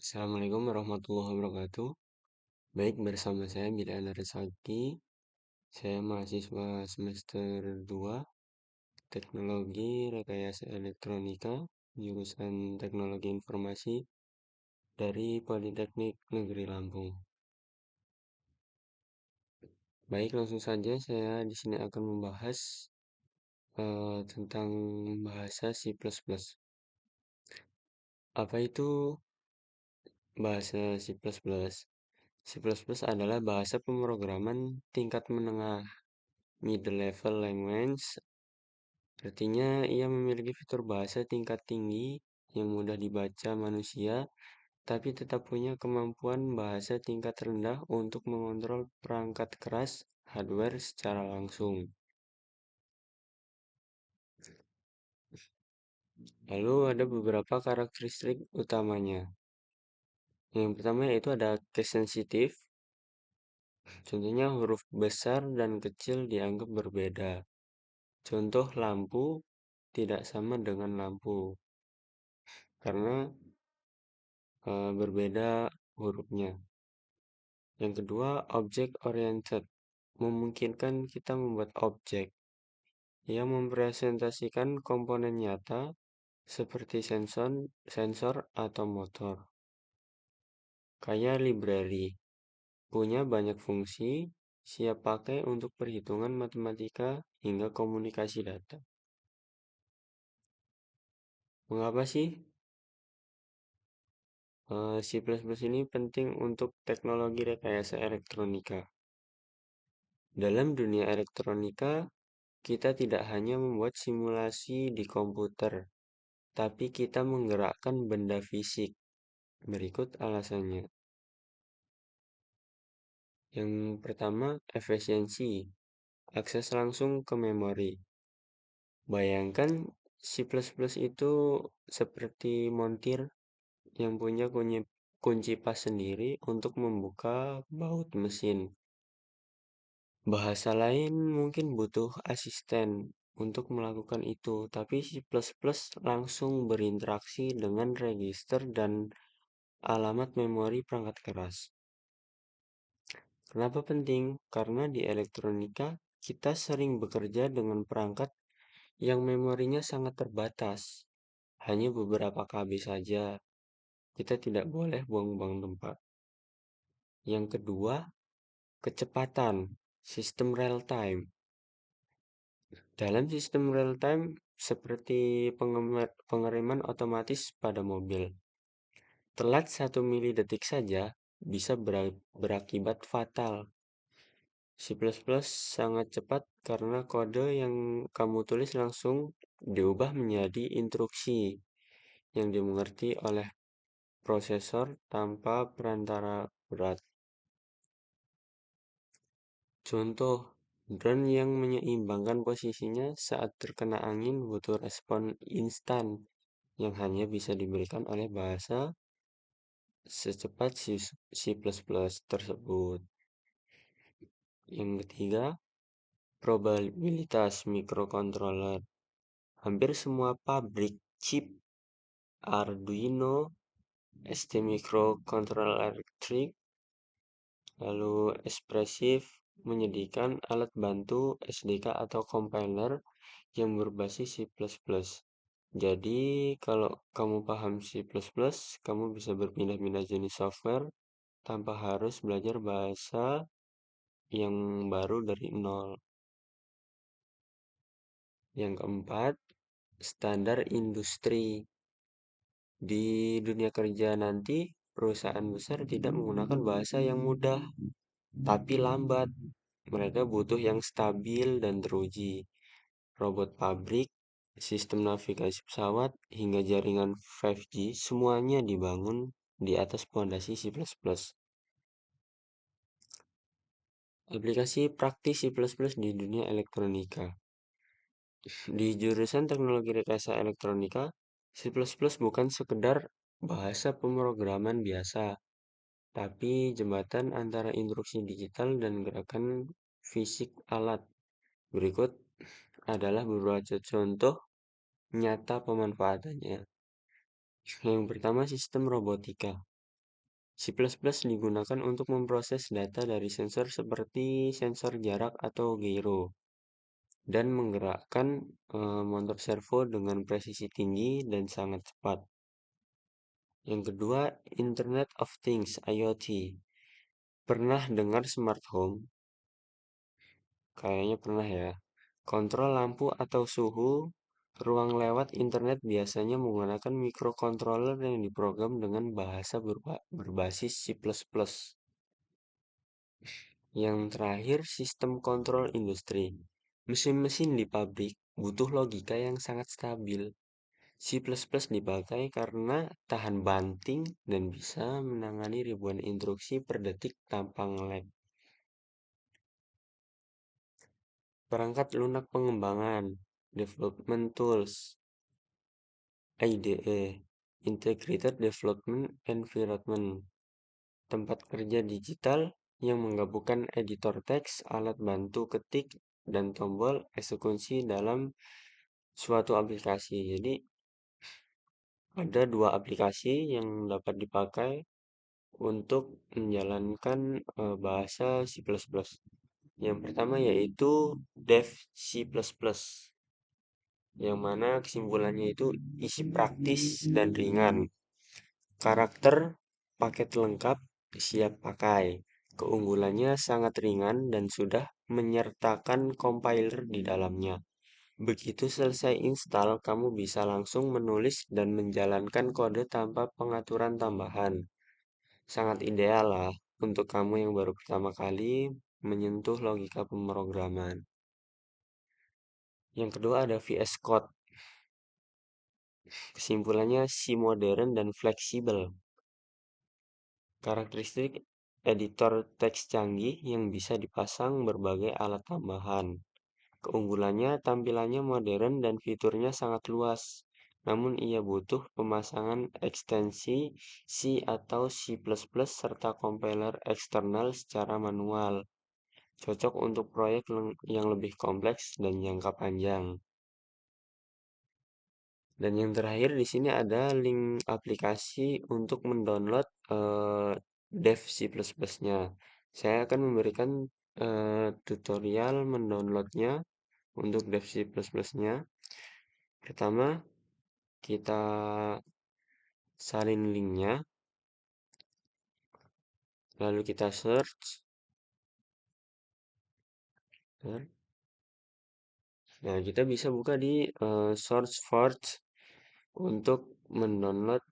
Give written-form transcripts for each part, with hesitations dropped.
Assalamualaikum warahmatullahi wabarakatuh. Baik, bersama saya Bila Narisaki. Saya mahasiswa semester 2 Teknologi Rekayasa Elektronika, jurusan Teknologi Informasi dari Politeknik Negeri Lampung. Baik, langsung saja saya di sini akan membahas tentang bahasa C++. Apa itu bahasa C++? C++ adalah bahasa pemrograman tingkat menengah, middle level language. Artinya, ia memiliki fitur bahasa tingkat tinggi yang mudah dibaca manusia, tapi tetap punya kemampuan bahasa tingkat rendah untuk mengontrol perangkat keras hardware secara langsung. Lalu ada beberapa karakteristik utamanya. Yang pertama yaitu ada case sensitif. Contohnya huruf besar dan kecil dianggap berbeda. Contoh lampu tidak sama dengan lampu karena berbeda hurufnya. Yang kedua, object oriented memungkinkan kita membuat objek yang mempresentasikan komponen nyata seperti sensor atau motor. Kayak library, punya banyak fungsi, siap pakai untuk perhitungan matematika hingga komunikasi data. Mengapa sih C++ ini penting untuk teknologi rekayasa elektronika? Dalam dunia elektronika, kita tidak hanya membuat simulasi di komputer, tapi kita menggerakkan benda fisik. Berikut alasannya. Yang pertama, efisiensi. Akses langsung ke memori. Bayangkan C++ itu seperti montir yang punya kunci pas sendiri untuk membuka baut mesin. Bahasa lain mungkin butuh asisten untuk melakukan itu, tapi C++ langsung berinteraksi dengan register dan alamat memori perangkat keras. Kenapa penting? Karena di elektronika kita sering bekerja dengan perangkat yang memorinya sangat terbatas. Hanya beberapa KB saja. Kita tidak boleh buang-buang tempat. Yang kedua, kecepatan, sistem real time. Dalam sistem real time, seperti pengereman otomatis pada mobil, telat 1 milidetik saja bisa berakibat fatal. C++ sangat cepat karena kode yang kamu tulis langsung diubah menjadi instruksi yang dimengerti oleh prosesor tanpa perantara berat. Contoh, drone yang menyeimbangkan posisinya saat terkena angin butuh respon instan yang hanya bisa diberikan oleh bahasa secepat C++ tersebut. Yang ketiga, probabilitas mikrokontroler. Hampir semua pabrik chip Arduino, ST Microcontroller Electric, lalu Espressif menyediakan alat bantu SDK atau compiler yang berbasis C++. Jadi, kalau kamu paham C++, kamu bisa berpindah-pindah jenis software tanpa harus belajar bahasa yang baru dari nol. Yang keempat, standar industri. Di dunia kerja nanti, perusahaan besar tidak menggunakan bahasa yang mudah, tapi lambat. Mereka butuh yang stabil dan teruji. Robot pabrik, sistem navigasi pesawat, hingga jaringan 5G semuanya dibangun di atas fondasi C++. Aplikasi praktis C++ di dunia elektronika. Di jurusan Teknologi Rekayasa Elektronika, C++ bukan sekedar bahasa pemrograman biasa, tapi jembatan antara instruksi digital dan gerakan fisik alat. Berikut adalah beberapa contoh nyata pemanfaatannya. Yang pertama, sistem robotika. digunakan untuk memproses data dari sensor seperti sensor jarak atau gyro dan menggerakkan motor servo dengan presisi tinggi dan sangat cepat. Yang kedua, Internet of Things (IoT). Pernah dengar smart home? Kayaknya pernah ya. Kontrol lampu atau suhu ruang lewat internet biasanya menggunakan microcontroller yang diprogram dengan bahasa berbasis C++. Yang terakhir, sistem kontrol industri. Mesin-mesin di pabrik butuh logika yang sangat stabil. C++ dipakai karena tahan banting dan bisa menangani ribuan instruksi per detik tanpa nge-lag. Perangkat lunak pengembangan, Development Tools, IDE, Integrated Development Environment, tempat kerja digital yang menggabungkan editor teks, alat bantu ketik, dan tombol eksekusi dalam suatu aplikasi. Jadi, ada dua aplikasi yang dapat dipakai untuk menjalankan bahasa C++. Yang pertama yaitu Dev C++, yang mana kesimpulannya itu isi praktis dan ringan. Karakter paket lengkap siap pakai. Keunggulannya sangat ringan dan sudah menyertakan compiler di dalamnya. Begitu selesai install, kamu bisa langsung menulis dan menjalankan kode tanpa pengaturan tambahan. Sangat ideal lah untuk kamu yang baru pertama kali menyentuh logika pemrograman. Yang kedua ada VS Code. Kesimpulannya si modern dan fleksibel. Karakteristik editor teks canggih yang bisa dipasang berbagai alat tambahan. Keunggulannya tampilannya modern dan fiturnya sangat luas. Namun ia butuh pemasangan ekstensi C atau C++ serta compiler eksternal secara manual. Cocok untuk proyek yang lebih kompleks dan jangka panjang. Dan yang terakhir di sini ada link aplikasi untuk mendownload Dev C++-nya. Saya akan memberikan tutorial mendownloadnya untuk Dev C++-nya. Pertama, kita salin linknya, lalu kita search. Nah, kita bisa buka di SourceForge untuk mendownload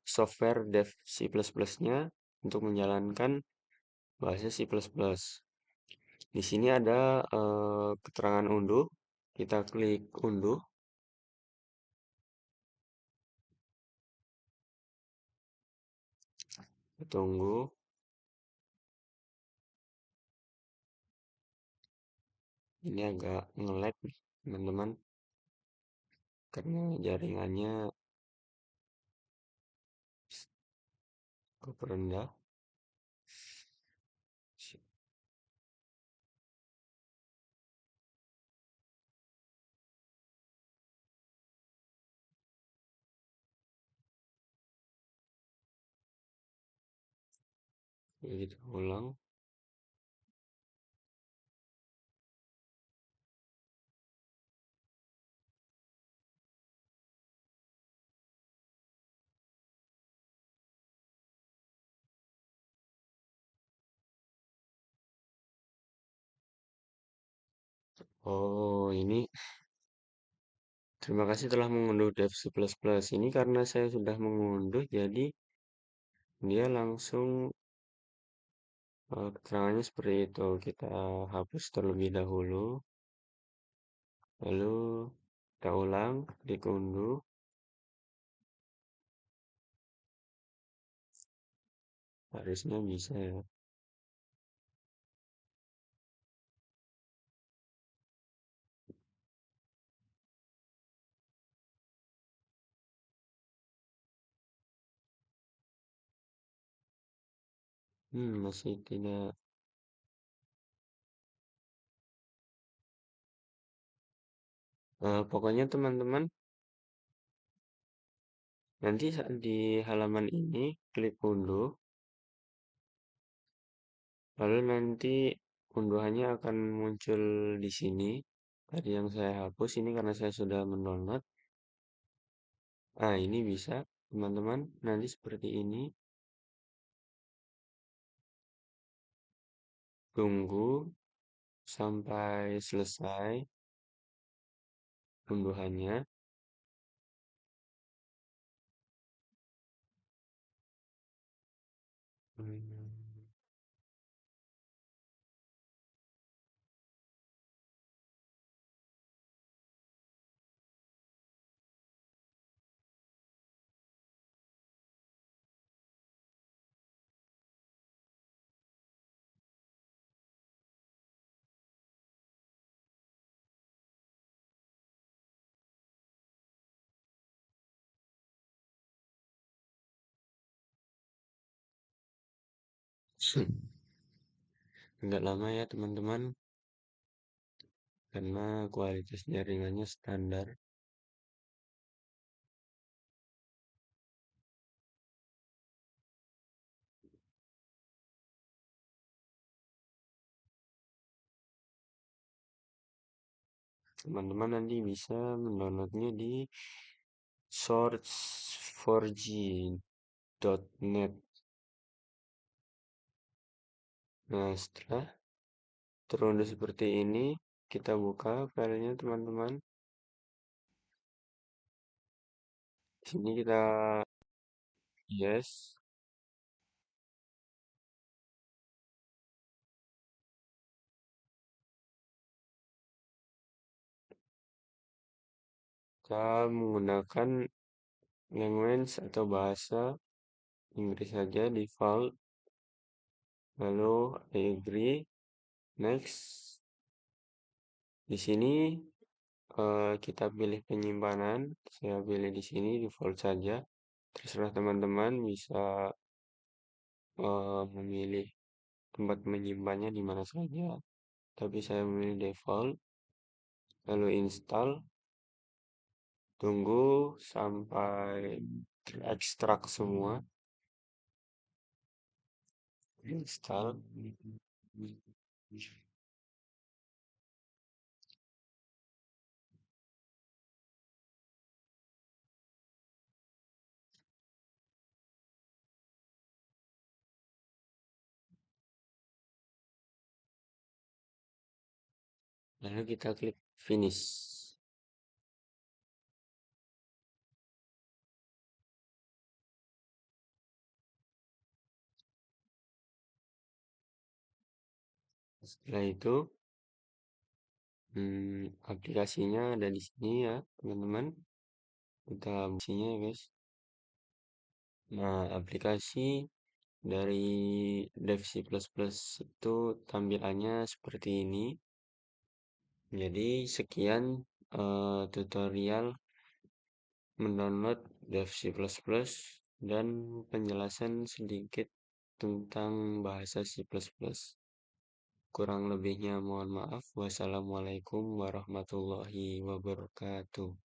software Dev C++-nya untuk menjalankan bahasa C++. Di sini ada keterangan unduh. Kita klik unduh. Tunggu. Ini agak nge-lag nih, teman-teman. Karena jaringannya cukup rendah. Jadi kita ulang. Oh, ini terima kasih telah mengunduh Dev C++. Ini karena saya sudah mengunduh, jadi dia langsung keterangannya seperti itu. Kita hapus terlebih dahulu. Lalu kita ulang, klik unduh. Harusnya bisa ya. Masih tidak. Pokoknya teman-teman Nanti saat di halaman ini klik unduh, lalu nanti unduhannya akan muncul di sini. Tadi yang saya hapus ini karena saya sudah mendownload. Nah, ini bisa, teman-teman. Nanti seperti ini. Tunggu sampai selesai unduhannya. Hmm. Enggak lama ya, teman-teman, karena kualitas jaringannya standar. Teman-teman nanti bisa mendownloadnya di source4g.net. Nah, setelah terunduh seperti ini, kita buka filenya, teman-teman. Di sini kita yes, kita menggunakan language atau bahasa Inggris saja default. Lalu I agree, next. Di sini kita pilih penyimpanan. Saya pilih di sini default saja. Terserah teman-teman bisa memilih tempat menyimpannya di mana saja. Tapi saya memilih default. Lalu install. Tunggu sampai ekstrak semua. Install. Lalu kita klik finish. Setelah itu aplikasinya ada di sini ya, teman-teman. Kita isinya ya, guys. Nah, aplikasi dari Dev C++ itu tampilannya seperti ini. Jadi, sekian tutorial mendownload Dev C++ dan penjelasan sedikit tentang bahasa C++. Kurang lebihnya mohon maaf. Wassalamualaikum warahmatullahi wabarakatuh.